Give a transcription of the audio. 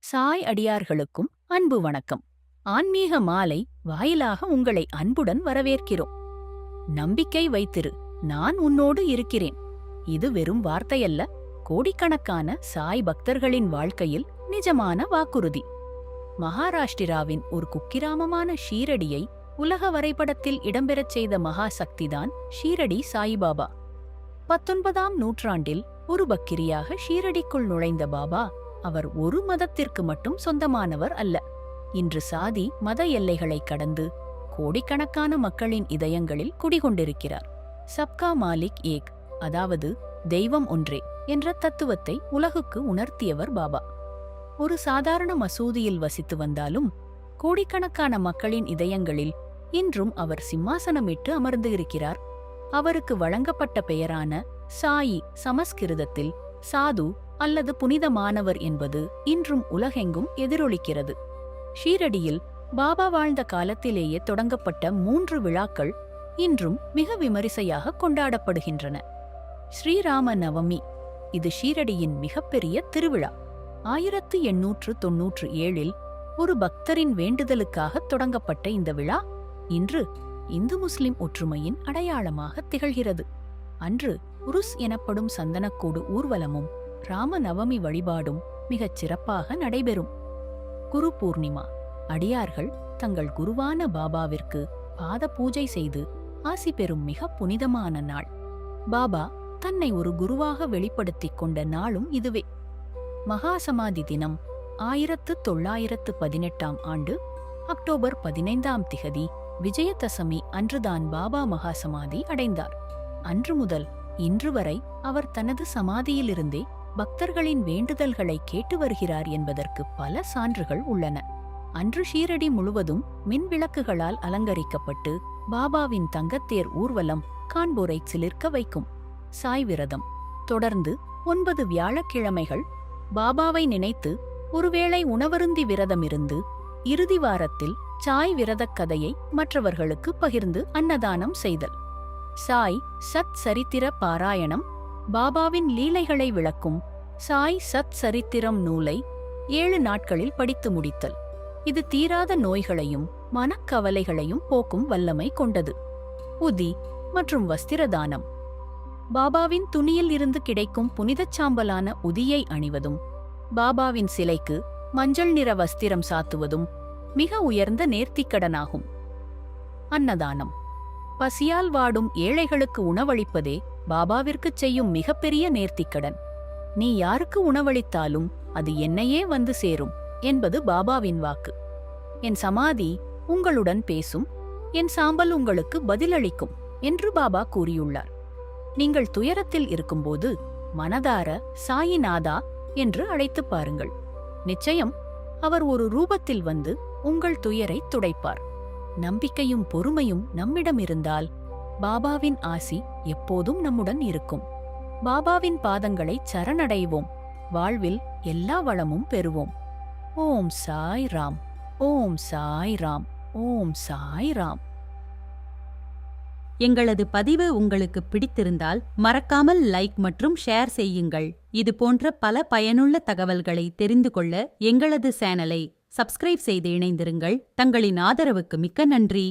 சாய் அடியார்களுக்கும் அன்பு வணக்கம். ஆன்மீக மாலை வாயிலாக உங்களை அன்புடன் வரவேற்கிறோம். நம்பிக்கை வைத்திரு, நான் உன்னோடு இருக்கிறேன். இது வெறும் வார்த்தையல்ல, கோடிக்கணக்கான சாய் பக்தர்களின் வாழ்க்கையில் நிஜமான வாக்குறுதி. மகாராஷ்டிராவின் ஒரு குக்கிராமமான ஷீரடியை உலக வரைபடத்தில் இடம்பெறச் செய்த மகா சக்திதான் ஷீரடி சாயிபாபா. 19ஆம் நூற்றாண்டில் ஒரு பக்கிரியாக ஷீரடிக்குள் நுழைந்த பாபா அவர் ஒரு மதத்திற்கு மட்டும் சொந்தமானவர் அல்ல. இன்று சாதி மத எல்லைகளை கடந்து கோடிக்கணக்கான மக்களின் இதயங்களில் குடிகொண்டிருக்கிறார். சப்கா மாலிக் ஏக், அதாவது தெய்வம் ஒன்றே என்ற தத்துவத்தை உலகுக்கு உணர்த்தியவர் பாபா. ஒரு சாதாரண மசூதியில் வசித்து வந்தாலும் கோடிக்கணக்கான மக்களின் இதயங்களில் இன்றும் அவர் சிம்மாசனமிட்டு அமர்ந்து இருக்கிறார். அவருக்கு வழங்கப்பட்ட பெயரான சாயி சமஸ்கிருதத்தில் சாது அல்லது புனிதமானவர் என்பது இன்றும் உலகெங்கும் எதிரொலிக்கிறது. ஷீரடியில் பாபா வாழ்ந்த காலத்திலேயே தொடங்கப்பட்ட 3 விழாக்கள் இன்றும் மிக விமரிசையாக கொண்டாடப்படுகின்றன. ஸ்ரீராம நவமி, இது ஷீரடியின் மிகப்பெரிய திருவிழா. 1897இல் ஒரு பக்தரின் வேண்டுதலுக்காக தொடங்கப்பட்ட இந்த விழா இன்று இந்து முஸ்லிம் ஒற்றுமையின் அடையாளமாக திகழ்கிறது. அன்று உருஸ் எனப்படும் சந்தனக்கூடு ஊர்வலமும் ராம நவமி வழிபாடும் மிகச் சிறப்பாக நடைபெறும். குரு பூர்ணிமா, அடியார்கள் தங்கள் குருவான பாபாவிற்கு பாத பூஜை செய்து ஆசி பெறும் மிக புனிதமான நாள். பாபா தன்னை ஒரு குருவாக வெளிப்படுத்திக் கொண்ட நாளும் இதுவே. மகாசமாதி தினம் 1918ஆம் ஆண்டு அக்டோபர் 15ஆம் திகதி விஜயதசமி அன்றுதான் பாபா மகாசமாதி அடைந்தார். அன்று முதல் இன்று வரை அவர் தனது சமாதியிலிருந்தே பக்தர்களின் வேண்டுதல்களை கேட்டு வருகிறார் என்பதற்கு பல சான்றுகள் உள்ளன. அன்று ஷீரடி முழுவதும் மின் விளக்குகளால் அலங்கரிக்கப்பட்டு பாபாவின் தங்கத்தேர் ஊர்வலம் காண்போரை சிலிர்க்க வைக்கும். சாய் விரதம் தொடர்ந்து 9 வியாழக்கிழமைகள் பாபாவை நினைத்து ஒருவேளை உணவருந்தி விரதமிருந்து இறுதி வாரத்தில் சாய் விரதக் கதையை மற்றவர்களுக்கு பகிர்ந்து அன்னதானம் செய்தல். சாய் சத் சரித்திர பாராயணம், பாபாவின் லீலைகளை விளக்கும் சாய் சத் சரித்திரம் நூலை 7 நாட்களில் படித்து முடித்தல். இது தீராத நோய்களையும் மனக்கவலைகளையும் போக்கும் வல்லமை கொண்டது. உதி மற்றும் வஸ்திரதானம், பாபாவின் துணியில் இருந்து கிடைக்கும் புனிதச் சாம்பலான உதியை அணிவதும் பாபாவின் சிலைக்கு மஞ்சள் நிற வஸ்திரம் சாத்துவதும் மிக உயர்ந்த நேர்த்திக்கடனாகும். அன்னதானம், பசியால் வாடும் ஏழைகளுக்கு உணவளிப்பதே பாபாவிற்குச் செய்யும் மிகப்பெரிய நேர்த்திக்கடன். நீ யாருக்கு உணவளித்தாலும் அது என்னையே வந்து சேரும் என்பது பாபாவின் வாக்கு. என் சமாதி உங்களுடன் பேசும், என் சாம்பல் உங்களுக்கு பதிலளிக்கும் என்று பாபா கூறியுள்ளார். நீங்கள் துயரத்தில் இருக்கும்போது மனதார சாயிநாதா என்று அழைத்துப் பாருங்கள். நிச்சயம் அவர் ஒரு ரூபத்தில் வந்து உங்கள் துயரை துடைப்பார். நம்பிக்கையும் பொறுமையும் நம்மிடம் இருந்தால் பாபாவின் ஆசி எப்போதும் நம்முடன் இருக்கும். பாபாவின் பாதங்களை சரணடைவோம், வாழ்வில் எல்லா வளமும் பெறுவோம். ஓம் சாய் ராம், ஓம் சாய் ராம், ஓம் சாய் ராம். எங்களது பதிவு உங்களுக்கு பிடித்திருந்தால் மறக்காமல் லைக் மற்றும் ஷேர் செய்யுங்கள். இது போன்ற பல பயனுள்ள தகவல்களை தெரிந்து கொள்ள எங்களது சேனலை சப்ஸ்கிரைப் செய்து இணைந்திருங்கள். தங்களின் ஆதரவுக்கு மிக்க நன்றி.